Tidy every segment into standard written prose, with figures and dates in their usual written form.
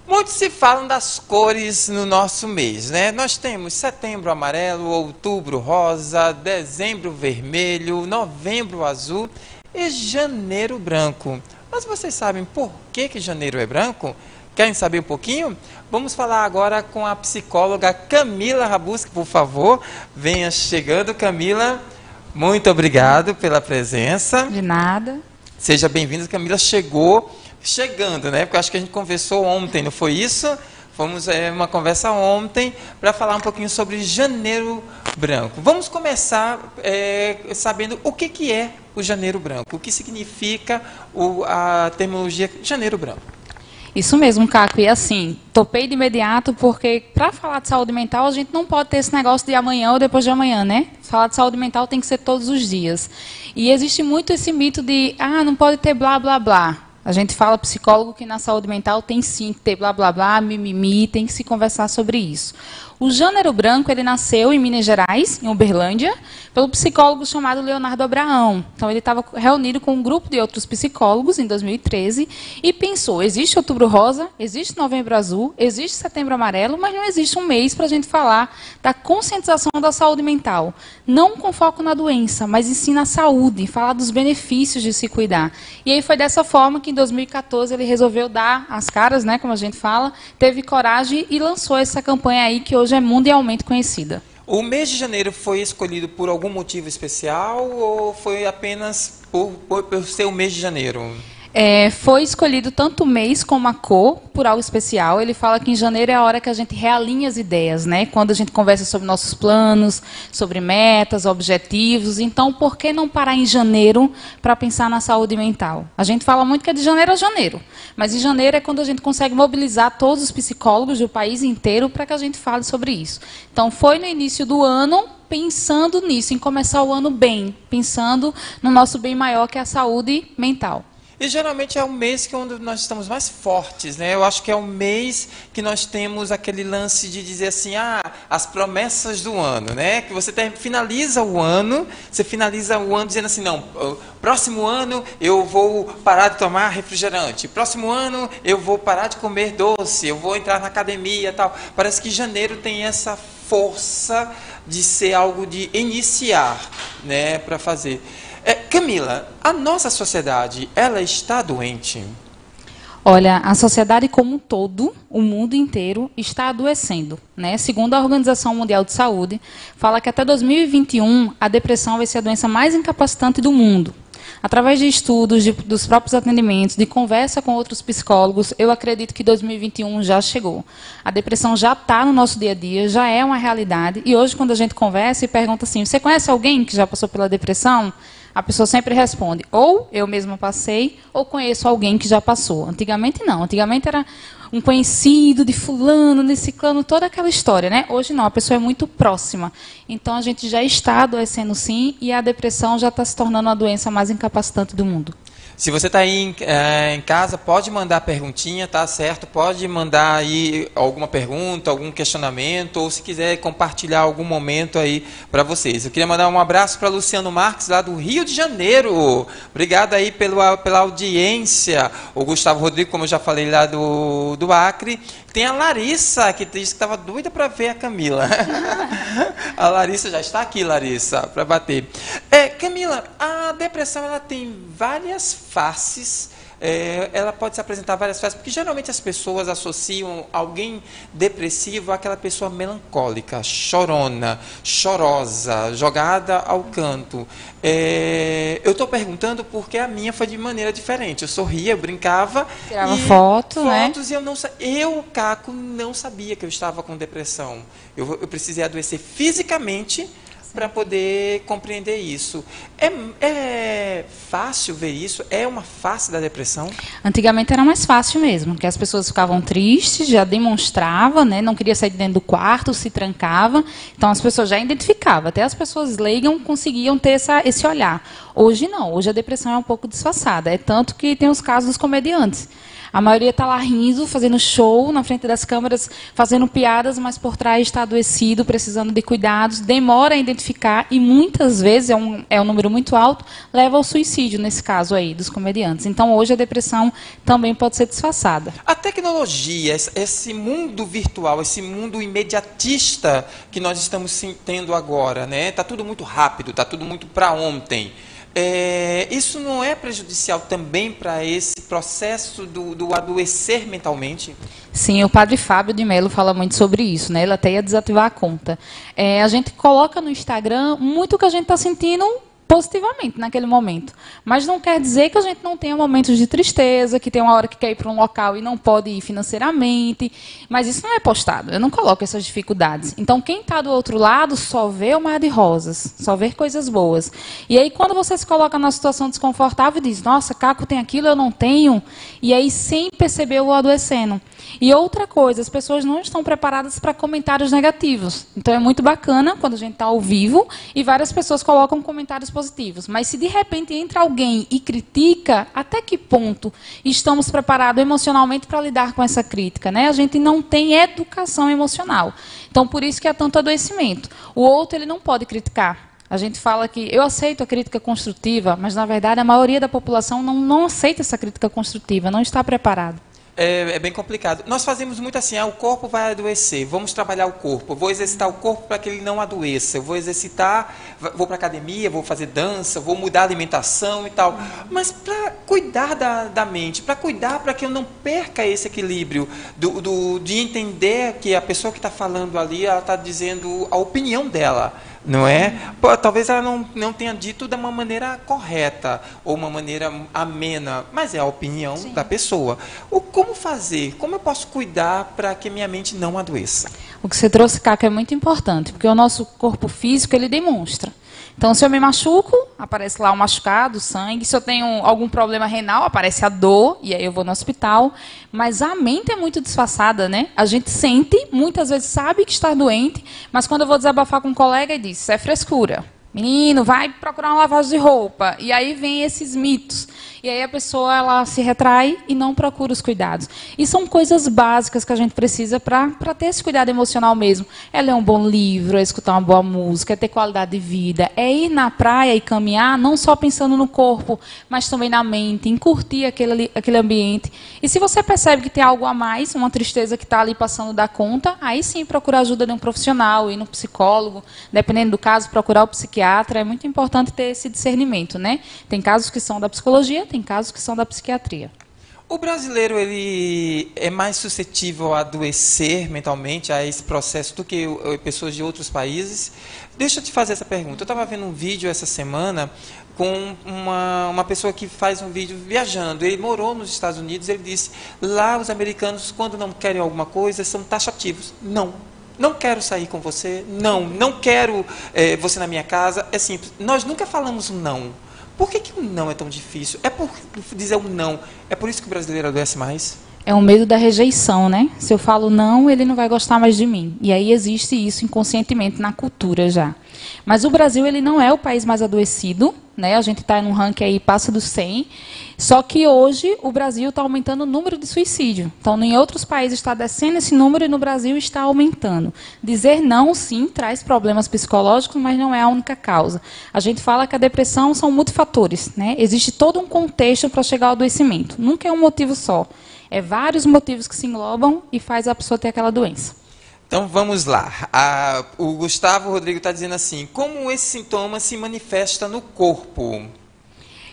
Muito se falam das cores no nosso mês, né? Nós temos setembro amarelo, outubro rosa, dezembro vermelho, novembro azul e janeiro branco. Mas vocês sabem por que janeiro é branco? Querem saber um pouquinho? Vamos falar agora com a psicóloga Camila Rabuski, por favor. Venha chegando, Camila. Muito obrigado pela presença. De nada. Seja bem-vinda, Camila. Chegando, né? Porque eu acho que a gente conversou ontem, não foi isso? Fomos uma conversa ontem para falar um pouquinho sobre janeiro branco. Vamos começar sabendo o que é o janeiro branco, o que significa a terminologia janeiro branco. Isso mesmo, Caco. E assim, topei de imediato porque para falar de saúde mental a gente não pode ter esse negócio de amanhã ou depois de amanhã, né? Falar de saúde mental tem que ser todos os dias. E existe muito esse mito de, não pode ter blá, blá, blá. A gente fala, psicólogo, que na saúde mental tem sim que ter blá, blá, blá, mimimi, tem que se conversar sobre isso. O Janeiro Branco, ele nasceu em Minas Gerais, em Uberlândia, pelo psicólogo chamado Leonardo Abraão. Então, ele estava reunido com um grupo de outros psicólogos em 2013 e pensou, existe Outubro Rosa, existe Novembro Azul, existe Setembro Amarelo, mas não existe um mês para a gente falar da conscientização da saúde mental. Não com foco na doença, mas ensina a saúde, falar dos benefícios de se cuidar. E aí foi dessa forma que em 2014 ele resolveu dar as caras, né, como a gente fala, teve coragem e lançou essa campanha aí que hoje é mundialmente conhecida. O mês de janeiro foi escolhido por algum motivo especial ou foi apenas por ser o mês de janeiro? Foi escolhido tanto o mês como a cor por algo especial. Ele fala que em janeiro é a hora que a gente realinha as ideias, né? Quando a gente conversa sobre nossos planos, sobre metas, objetivos. Então, por que não parar em janeiro para pensar na saúde mental? A gente fala muito que é de janeiro a janeiro, mas em janeiro é quando a gente consegue mobilizar todos os psicólogos do país inteiro para que a gente fale sobre isso. Então, foi no início do ano, pensando nisso, em começar o ano bem, pensando no nosso bem maior, que é a saúde mental. E geralmente é o mês onde nós estamos mais fortes, né? Eu acho que é o mês que nós temos aquele lance de dizer assim, as promessas do ano, né? Que você finaliza o ano dizendo assim, não, próximo ano eu vou parar de tomar refrigerante, próximo ano eu vou parar de comer doce, eu vou entrar na academia e tal. Parece que janeiro tem essa força de ser algo de iniciar, né, para fazer. Camila, a nossa sociedade, ela está doente? Olha, a sociedade como um todo, o mundo inteiro, está adoecendo, né? Segundo a Organização Mundial de Saúde, fala que até 2021 a depressão vai ser a doença mais incapacitante do mundo. Através de estudos, dos próprios atendimentos, de conversa com outros psicólogos, eu acredito que 2021 já chegou. A depressão já está no nosso dia a dia, já é uma realidade. E hoje, quando a gente conversa e pergunta assim, você conhece alguém que já passou pela depressão? A pessoa sempre responde, ou eu mesma passei, ou conheço alguém que já passou. Antigamente não, antigamente era um conhecido de fulano, de ciclano, toda aquela história, né? Hoje não, a pessoa é muito próxima. Então a gente já está adoecendo sim, e a depressão já está se tornando a doença mais incapacitante do mundo. Se você está aí em casa, pode mandar perguntinha, tá certo? Pode mandar aí alguma pergunta, algum questionamento, ou se quiser compartilhar algum momento aí para vocês. Eu queria mandar um abraço para Luciano Marques, lá do Rio de Janeiro. Obrigado aí pela audiência. O Gustavo Rodrigo, como eu já falei, lá do Acre. Tem a Larissa, que disse que estava doida para ver a Camila. A Larissa já está aqui, Larissa, para bater. Camila, a depressão ela tem várias faces, ela pode se apresentar várias faces, porque geralmente as pessoas associam alguém depressivo àquela pessoa melancólica, chorona, chorosa, jogada ao canto. Eu estou perguntando porque a minha foi de maneira diferente. Eu sorria, eu brincava. Tirava fotos, né? E Caco, não sabia que eu estava com depressão. Eu precisei adoecer fisicamente para poder compreender isso. É fácil ver isso? É uma face da depressão? Antigamente era mais fácil mesmo, porque as pessoas ficavam tristes, já demonstravam, né, não queria sair de dentro do quarto, se trancava, então as pessoas já identificavam, até as pessoas leigas conseguiam ter esse olhar. Hoje não, hoje a depressão é um pouco disfarçada, é tanto que tem os casos dos comediantes. A maioria está lá rindo, fazendo show na frente das câmeras, fazendo piadas, mas por trás está adoecido, precisando de cuidados, demora a identificar e muitas vezes, é um número muito alto, leva ao suicídio nesse caso aí dos comediantes. Então hoje a depressão também pode ser disfarçada. A tecnologia, esse mundo virtual, esse mundo imediatista que nós estamos tendo agora, né? Tá tudo muito rápido, tá tudo muito para ontem. Isso não é prejudicial também para esse processo do adoecer mentalmente? Sim, o padre Fábio de Mello fala muito sobre isso, né? Ele até ia desativar a conta. A gente coloca no Instagram muito o que a gente está sentindo positivamente naquele momento. Mas não quer dizer que a gente não tenha momentos de tristeza, que tem uma hora que quer ir para um local e não pode ir financeiramente. Mas isso não é postado. Eu não coloco essas dificuldades. Então, quem está do outro lado só vê o mar de rosas, só vê coisas boas. E aí, quando você se coloca numa situação desconfortável e diz, nossa, Caco tem aquilo, eu não tenho, e aí sem perceber o adoecendo. E outra coisa, as pessoas não estão preparadas para comentários negativos. Então, é muito bacana quando a gente está ao vivo e várias pessoas colocam comentários positivos. Mas se de repente entra alguém e critica, até que ponto estamos preparados emocionalmente para lidar com essa crítica, né? A gente não tem educação emocional. Então, por isso que há tanto adoecimento. O outro, ele não pode criticar. A gente fala que eu aceito a crítica construtiva, mas, na verdade, a maioria da população não aceita essa crítica construtiva, não está preparada. É bem complicado. Nós fazemos muito assim, o corpo vai adoecer, vamos trabalhar o corpo, vou exercitar o corpo para que ele não adoeça, eu vou exercitar, vou para a academia, vou fazer dança, vou mudar a alimentação e tal. Mas para cuidar da mente, para cuidar para que eu não perca esse equilíbrio, de entender que a pessoa que está falando ali, ela está dizendo a opinião dela. Não é? Pô, talvez ela não tenha dito de uma maneira correta ou uma maneira amena, mas é a opinião da pessoa. Como fazer? Como eu posso cuidar para que minha mente não adoeça? O que você trouxe, Caco, é muito importante, porque o nosso corpo físico, ele demonstra. Então, se eu me machuco, aparece lá o machucado, o sangue. Se eu tenho algum problema renal, aparece a dor, e aí eu vou no hospital. Mas a mente é muito disfarçada, né? A gente sente, muitas vezes sabe que está doente, mas quando eu vou desabafar com um colega, ele diz, isso é frescura. Menino, vai procurar uma lavagem de roupa. E aí vem esses mitos. E aí a pessoa ela se retrai e não procura os cuidados. E são coisas básicas que a gente precisa para ter esse cuidado emocional mesmo. É ler um bom livro, é escutar uma boa música, é ter qualidade de vida, é ir na praia e caminhar, não só pensando no corpo, mas também na mente, em curtir aquele ambiente. E se você percebe que tem algo a mais, uma tristeza que está ali passando da conta, aí sim procurar a ajuda de um profissional, ir no psicólogo, dependendo do caso, procurar o psiquiatra. É muito importante ter esse discernimento, né? Tem casos que são da psicologia, tem casos que são da psiquiatria. O brasileiro ele é mais suscetível a adoecer mentalmente a esse processo do que pessoas de outros países? Deixa eu te fazer essa pergunta. Eu estava vendo um vídeo essa semana com uma pessoa que faz um vídeo viajando. Ele morou nos Estados Unidos, ele disse, lá os americanos, quando não querem alguma coisa, são taxativos. Não quero sair com você, não quero você na minha casa. É simples, nós nunca falamos não. Por que o não é tão difícil? É por dizer um não, é por isso que o brasileiro adoece mais? É o medo da rejeição, né? Se eu falo não, ele não vai gostar mais de mim. E aí existe isso inconscientemente na cultura já. Mas o Brasil ele não é o país mais adoecido, né? A gente está num ranking aí, passa dos 100. Só que hoje o Brasil está aumentando o número de suicídio. Então, em outros países está descendo esse número e no Brasil está aumentando. Dizer não, sim, traz problemas psicológicos, mas não é a única causa. A gente fala que a depressão são multifatores, né? Existe todo um contexto para chegar ao adoecimento. Nunca é um motivo só. É vários motivos que se englobam e faz a pessoa ter aquela doença. Então vamos lá. O Gustavo Rodrigo está dizendo assim, como esse sintoma se manifesta no corpo?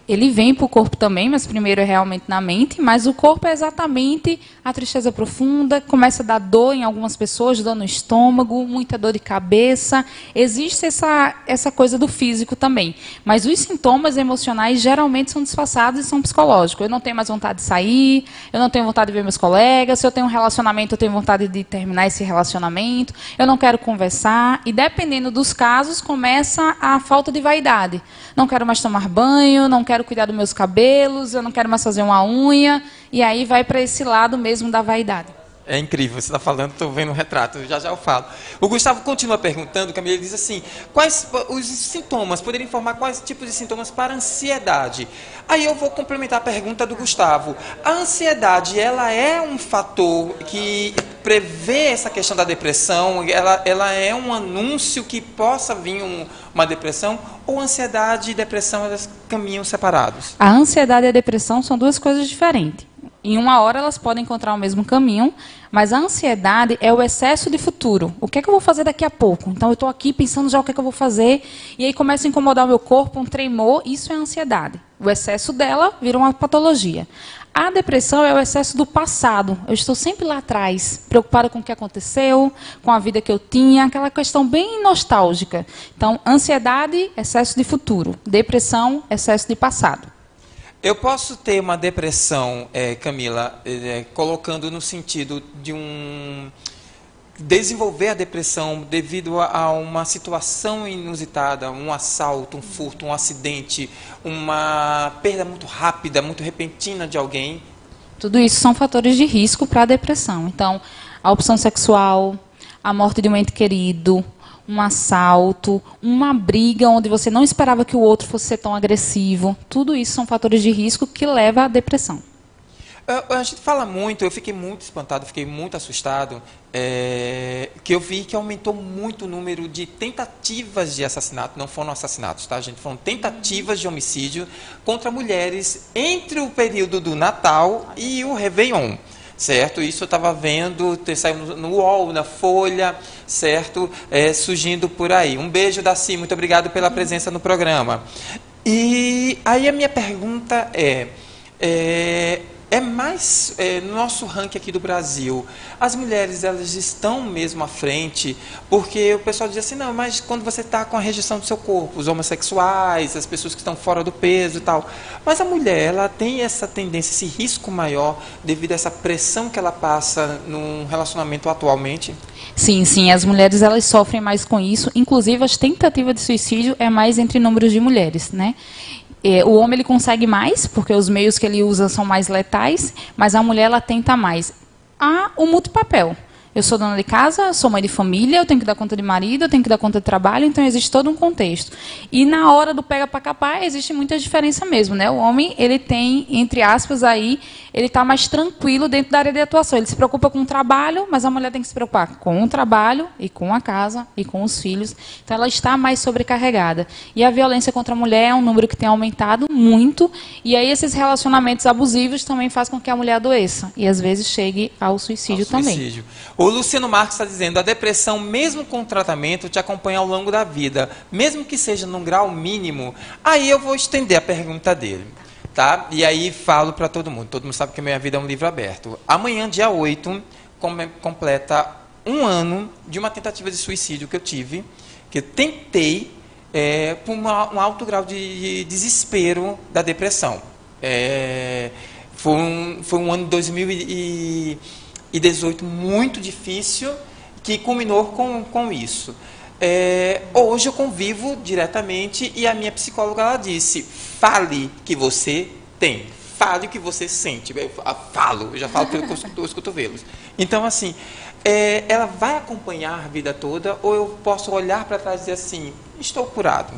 Ele vem para o corpo também, mas primeiro é realmente na mente, mas o corpo é exatamente a tristeza profunda, começa a dar dor em algumas pessoas, dor no estômago, muita dor de cabeça. Existe essa coisa do físico também, mas os sintomas emocionais geralmente são disfarçados e são psicológicos. Eu não tenho mais vontade de sair, eu não tenho vontade de ver meus colegas, se eu tenho um relacionamento, eu tenho vontade de terminar esse relacionamento, eu não quero conversar, e dependendo dos casos, começa a falta de vaidade. Não quero mais tomar banho, não quero cuidar dos meus cabelos, eu não quero mais fazer uma unha, e aí vai para esse lado mesmo da vaidade. É incrível, você está falando, estou vendo um retrato, já eu falo. O Gustavo continua perguntando, Camila, ele diz assim, quais os sintomas, poderia informar quais tipos de sintomas para ansiedade? Aí eu vou complementar a pergunta do Gustavo. A ansiedade, ela é um fator que prevê essa questão da depressão? Ela é um anúncio que possa vir uma depressão? Ou ansiedade e depressão, elas caminham separados? A ansiedade e a depressão são duas coisas diferentes. Em uma hora elas podem encontrar o mesmo caminho, mas a ansiedade é o excesso de futuro. O que é que eu vou fazer daqui a pouco? Então eu estou aqui pensando já o que é que eu vou fazer, e aí começa a incomodar o meu corpo, um tremor, isso é ansiedade. O excesso dela vira uma patologia. A depressão é o excesso do passado. Eu estou sempre lá atrás, preocupada com o que aconteceu, com a vida que eu tinha, aquela questão bem nostálgica. Então, ansiedade, excesso de futuro. Depressão, excesso de passado. Eu posso ter uma depressão, Camila, colocando no sentido de desenvolver a depressão devido a uma situação inusitada, um assalto, um furto, um acidente, uma perda muito rápida, muito repentina de alguém? Tudo isso são fatores de risco para a depressão. Então, a opção sexual, a morte de um ente querido, um assalto, uma briga onde você não esperava que o outro fosse ser tão agressivo. Tudo isso são fatores de risco que levam à depressão. A gente fala muito, eu fiquei muito espantado, fiquei muito assustado, que eu vi que aumentou muito o número de tentativas de assassinato, não foram assassinatos, tá, gente? Foram tentativas de homicídio contra mulheres entre o período do Natal e o Réveillon. Certo? Isso eu estava vendo, saiu no UOL, na Folha, certo? Surgindo por aí. Um beijo, Daci, muito obrigado pela presença no programa. E aí a minha pergunta mais no nosso ranking aqui do Brasil, as mulheres elas estão mesmo à frente, porque o pessoal diz assim, não, mas quando você está com a rejeição do seu corpo, os homossexuais, as pessoas que estão fora do peso e tal, mas a mulher ela tem essa tendência, esse risco maior devido a essa pressão que ela passa num relacionamento atualmente? Sim, sim, as mulheres elas sofrem mais com isso, inclusive as tentativas de suicídio é mais entre números de mulheres, né? O homem ele consegue mais, porque os meios que ele usa são mais letais, mas a mulher ela tenta mais. Há o multipapel. Eu sou dona de casa, sou mãe de família, eu tenho que dar conta de marido, eu tenho que dar conta de trabalho, então existe todo um contexto. E na hora do pega para capar, existe muita diferença mesmo, né? O homem, ele tem, entre aspas, aí, ele está mais tranquilo dentro da área de atuação. Ele se preocupa com o trabalho, mas a mulher tem que se preocupar com o trabalho, e com a casa, e com os filhos. Então, ela está mais sobrecarregada. E a violência contra a mulher é um número que tem aumentado muito, e aí esses relacionamentos abusivos também fazem com que a mulher adoeça. E, às vezes, chegue ao suicídio também. O Luciano Marques está dizendo, a depressão, mesmo com tratamento, te acompanha ao longo da vida, mesmo que seja num grau mínimo. Aí eu vou estender a pergunta dele, tá? E aí falo para todo mundo sabe que a minha vida é um livro aberto. Amanhã, dia 8, completa um ano de uma tentativa de suicídio que eu tive, que eu tentei por um alto grau de desespero da depressão. Foi um ano de 2018 muito difícil, que culminou com isso. Hoje eu convivo diretamente e a minha psicóloga ela disse, fale que você tem, fale o que você sente. Eu já falo pelos cotovelos. Então, assim, ela vai acompanhar a vida toda ou eu posso olhar para trás e dizer assim, estou curado?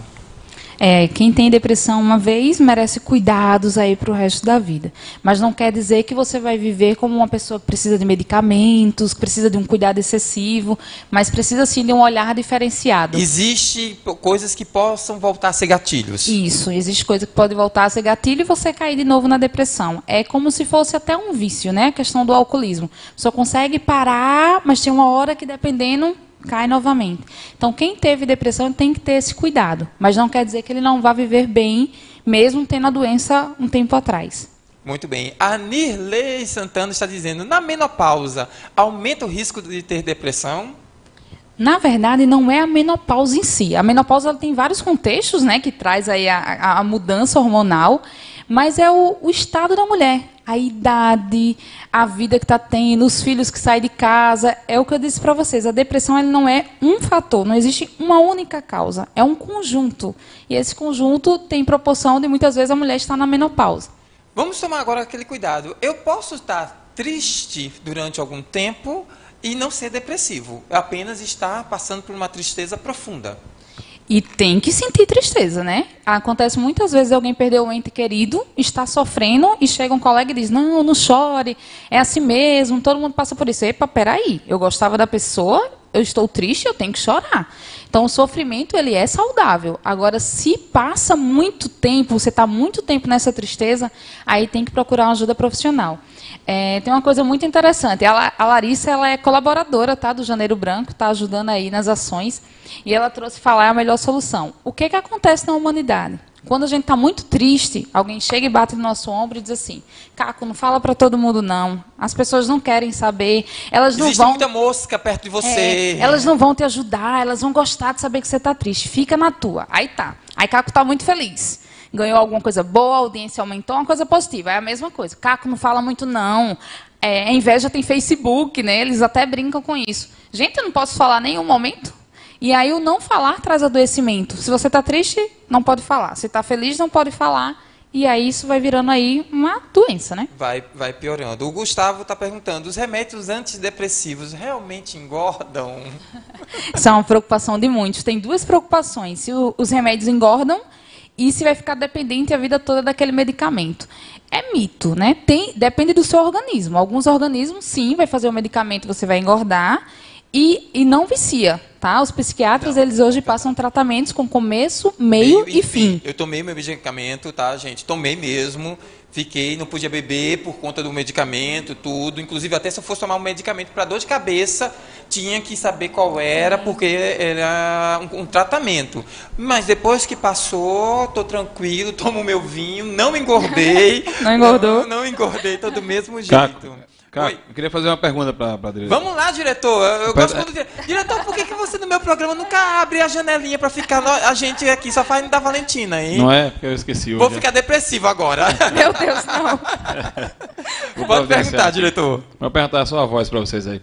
Quem tem depressão uma vez merece cuidados aí para o resto da vida. Mas não quer dizer que você vai viver como uma pessoa que precisa de medicamentos, que precisa de um cuidado excessivo, mas precisa sim de um olhar diferenciado. Existe coisas que possam voltar a ser gatilhos. Isso, existe coisa que pode voltar a ser gatilho e você cair de novo na depressão. É como se fosse até um vício, né? A questão do alcoolismo. Só consegue parar, mas tem uma hora que dependendo cai novamente. Então, quem teve depressão tem que ter esse cuidado, mas não quer dizer que ele não vá viver bem, mesmo tendo a doença um tempo atrás. Muito bem. A Nirley Santana está dizendo, na menopausa, aumenta o risco de ter depressão? Na verdade, não é a menopausa em si. A menopausa ela tem vários contextos, né, que traz aí a mudança hormonal, mas é o estado da mulher. A idade, a vida que está tendo, os filhos que saem de casa. É o que eu disse para vocês, a depressão ele não é um fator, não existe uma única causa, é um conjunto. E esse conjunto tem proporção de muitas vezes a mulher estar na menopausa. Vamos tomar agora aquele cuidado. Eu posso estar triste durante algum tempo e não ser depressivo, apenas estar passando por uma tristeza profunda. E tem que sentir tristeza, né? Acontece muitas vezes alguém perdeu um ente querido, está sofrendo e chega um colega e diz, não, não chore, é assim mesmo, todo mundo passa por isso. Epa, peraí, eu gostava da pessoa, eu estou triste, eu tenho que chorar. Então, o sofrimento, ele é saudável. Agora, se passa muito tempo, você está muito tempo nessa tristeza, aí tem que procurar uma ajuda profissional. Tem uma coisa muito interessante. A Larissa, ela é colaboradora, tá, do Janeiro Branco, está ajudando aí nas ações, e ela trouxe falar a melhor solução. O que acontece na humanidade? Quando a gente está muito triste, alguém chega e bate no nosso ombro e diz assim, Caco, não fala para todo mundo não, as pessoas não querem saber, elas não Existe vão... muita mosca perto de você. Elas não vão te ajudar, elas vão gostar de saber que você está triste, fica na tua. Aí tá, aí Caco está muito feliz, ganhou alguma coisa boa, a audiência aumentou, uma coisa positiva, é a mesma coisa. Caco, não fala muito não, a inveja tem Facebook, né? Eles até brincam com isso. Gente, eu não posso falar em nenhum momento. E aí o não falar traz adoecimento. Se você está triste, não pode falar. Se está feliz, não pode falar. E aí isso vai virando aí uma doença, né? Vai piorando. O Gustavo está perguntando, os remédios antidepressivos realmente engordam? Isso é uma preocupação de muitos. Tem duas preocupações. Se os remédios engordam e se vai ficar dependente a vida toda daquele medicamento. É mito, né? Depende do seu organismo. Alguns organismos, sim, vai fazer o medicamento, você vai engordar. E não vicia, tá? Os psiquiatras, eles hoje passam tratamentos com começo, meio e fim. Eu tomei meu medicamento, tá, gente? Tomei mesmo. Fiquei, não podia beber por conta do medicamento, tudo. Inclusive, até se eu fosse tomar um medicamento para dor de cabeça, tinha que saber qual era, porque era um tratamento. Mas depois que passou, tô tranquilo, tomo o meu vinho, não engordei. Não engordou? Não engordei, tô do mesmo jeito. Cara, eu queria fazer uma pergunta para a diretora. Vamos lá, diretor. Eu gosto quando... Diretor, por que você no meu programa nunca abre a janelinha para ficar a gente aqui só faz da Valentina, hein? Não é? Porque eu esqueci hoje. Vou ficar depressivo agora. Meu Deus, não. Pode perguntar, diretor. Vou perguntar a sua voz para vocês aí.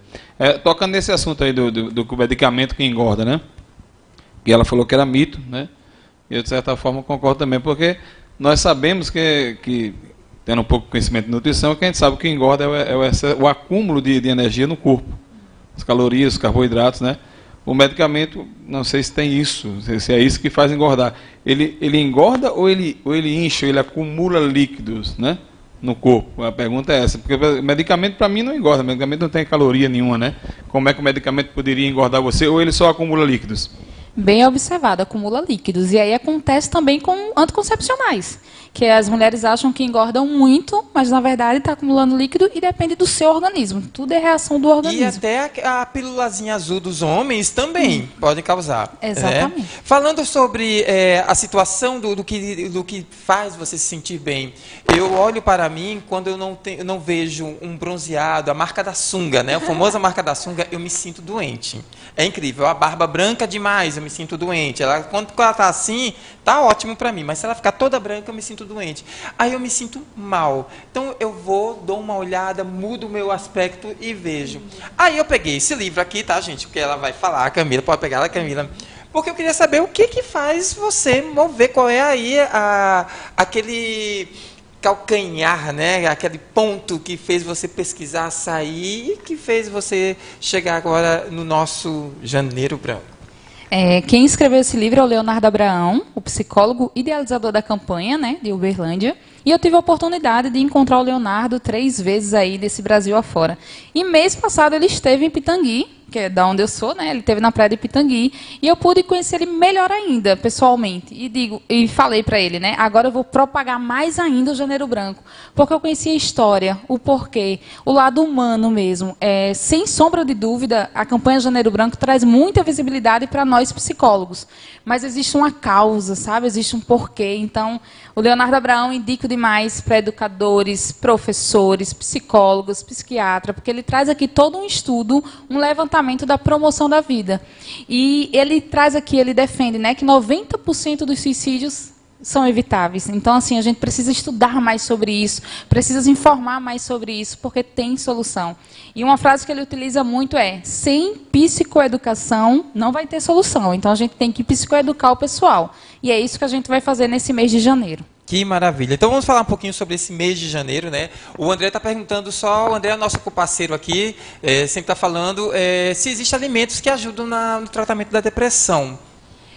Tocando nesse assunto aí do medicamento que engorda, né? Que ela falou que era mito, né? E eu, de certa forma, concordo também, porque nós sabemos que tendo um pouco de conhecimento de nutrição, que a gente sabe que engorda é o acúmulo de energia no corpo. As calorias, os carboidratos, né? O medicamento, não sei se tem isso, se é isso que faz engordar. Ele engorda ou ele incha, ele acumula líquidos, né? No corpo? A pergunta é essa. Porque o medicamento, para mim, não engorda. O medicamento não tem caloria nenhuma, né? Como é que o medicamento poderia engordar você? Ou ele só acumula líquidos? Bem observado, acumula líquidos. E aí acontece também com anticoncepcionais, que as mulheres acham que engordam muito, mas na verdade está acumulando líquido e depende do seu organismo. Tudo é reação do organismo. E até a pílulazinha azul dos homens também podem causar. Exatamente. Falando sobre a situação do que faz você se sentir bem, eu olho para mim quando eu não vejo um bronzeado, a marca da sunga, né? A famosa marca da sunga, eu me sinto doente. É incrível, a barba branca demais, eu me sinto doente. Quando ela está assim, tá ótimo para mim, mas se ela ficar toda branca, eu me sinto doente. Aí eu me sinto mal. Então eu dou uma olhada, mudo o meu aspecto e vejo. Aí eu peguei esse livro aqui, tá, gente? Porque ela vai falar, a Camila, pode pegar ela, Camila. Porque eu queria saber o que faz você mover, qual é aí aquele calcanhar, né? Aquele ponto que fez você pesquisar, sair e que fez você chegar agora no nosso Janeiro Branco. Quem escreveu esse livro é o Leonardo Abraão, o psicólogo idealizador da campanha, né, de Uberlândia. E eu tive a oportunidade de encontrar o Leonardo 3 vezes aí desse Brasil afora. E mês passado ele esteve em Pitangui, que é da onde eu sou, né? Ele esteve na praia de Pitangui, e eu pude conhecer ele melhor ainda, pessoalmente. E falei para ele, né? Agora eu vou propagar mais ainda o Janeiro Branco, porque eu conheci a história, o porquê, o lado humano mesmo. Sem sombra de dúvida, a campanha Janeiro Branco traz muita visibilidade para nós psicólogos, mas existe uma causa, sabe? Existe um porquê. Então, o Leonardo Abraão indico demais para educadores, professores, psicólogos, psiquiatras, porque ele traz aqui todo um estudo, um levantamento da promoção da vida. E ele traz aqui, ele defende, né, que 90% dos suicídios são evitáveis. Então, assim, a gente precisa estudar mais sobre isso, precisa informar mais sobre isso, porque tem solução. E uma frase que ele utiliza muito é: sem psicoeducação não vai ter solução. Então, a gente tem que psicoeducar o pessoal. E é isso que a gente vai fazer nesse mês de janeiro. Que maravilha. Então vamos falar um pouquinho sobre esse mês de janeiro, né? O André está perguntando só, o André é nosso parceiro aqui, sempre está falando se existem alimentos que ajudam no tratamento da depressão.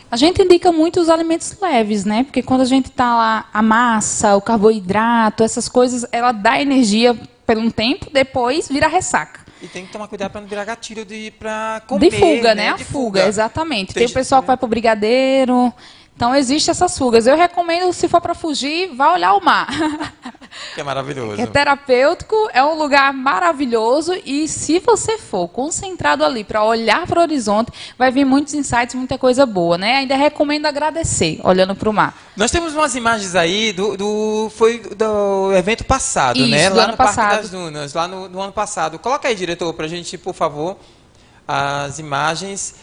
A gente indica muito os alimentos leves, né? Porque quando a gente tá lá, a massa, o carboidrato, essas coisas, ela dá energia por um tempo, depois vira ressaca. E tem que tomar cuidado para não virar gatilho para comer, de fuga, né? A de fuga, exatamente. Tem o gente, pessoal que vai pro brigadeiro. Então, existem essas fugas. Eu recomendo, se for para fugir, vá olhar o mar. Que é maravilhoso. É terapêutico, é um lugar maravilhoso e se você for concentrado ali para olhar para o horizonte, vai vir muitos insights, muita coisa boa, né? Ainda recomendo agradecer, olhando para o mar. Nós temos umas imagens aí foi do evento passado, Isso, né? do Lá ano no Parque passado. das Dunas, lá no ano passado. Coloca aí, diretor, para a gente, por favor, as imagens.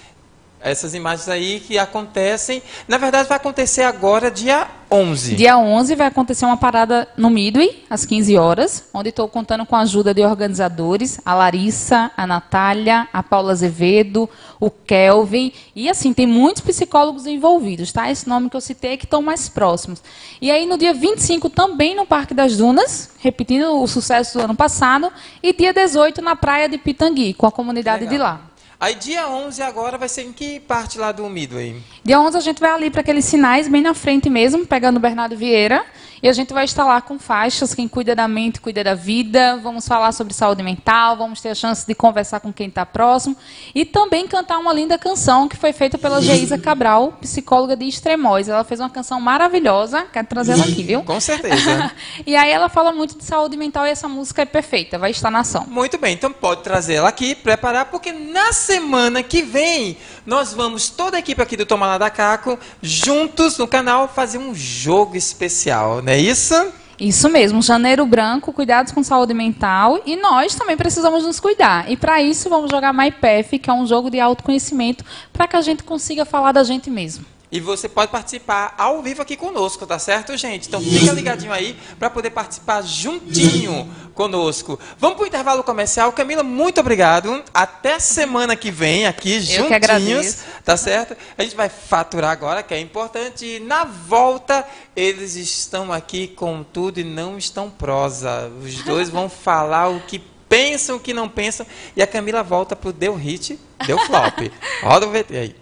Essas imagens aí que acontecem, na verdade vai acontecer agora, dia 11. Dia 11 vai acontecer uma parada no Midway, às 15 horas, onde estou contando com a ajuda de organizadores, a Larissa, a Natália, a Paula Azevedo, o Kelvin, e assim, tem muitos psicólogos envolvidos, tá? Esse nome que eu citei que estão mais próximos. E aí no dia 25 também no Parque das Dunas, repetindo o sucesso do ano passado, e dia 18 na praia de Pitangui, com a comunidade Legal. de lá. Aí dia 11 agora vai ser em que parte lá do Midway? Dia 11 a gente vai ali para aqueles sinais, bem na frente mesmo, pegando o Bernardo Vieira. E a gente vai estar lá com faixas, quem cuida da mente, cuida da vida. Vamos falar sobre saúde mental, vamos ter a chance de conversar com quem está próximo. E também cantar uma linda canção que foi feita pela Geisa Cabral, psicóloga de Extremóis. Ela fez uma canção maravilhosa, quero trazer ela aqui, viu? Com certeza. E aí ela fala muito de saúde mental e essa música é perfeita, vai estar na ação. Muito bem, então pode trazer ela aqui, preparar, porque na semana que vem nós vamos, toda a equipe aqui do Toma Lá da Caco, juntos no canal, fazer um jogo especial, não é isso? Isso mesmo, Janeiro Branco, cuidados com saúde mental, e nós também precisamos nos cuidar. E para isso vamos jogar MyPath, que é um jogo de autoconhecimento, para que a gente consiga falar da gente mesmo. E você pode participar ao vivo aqui conosco, tá certo, gente? Então fica ligadinho aí para poder participar juntinho conosco. Vamos para o intervalo comercial. Camila, muito obrigado. Até semana que vem aqui juntinhos, tá certo? A gente vai faturar agora, que é importante. E na volta, eles estão aqui com tudo e não estão prosa. Os dois vão falar o que pensam, o que não pensam. E a Camila volta pro Deu Hit, Deu Flop. Roda o VT aí.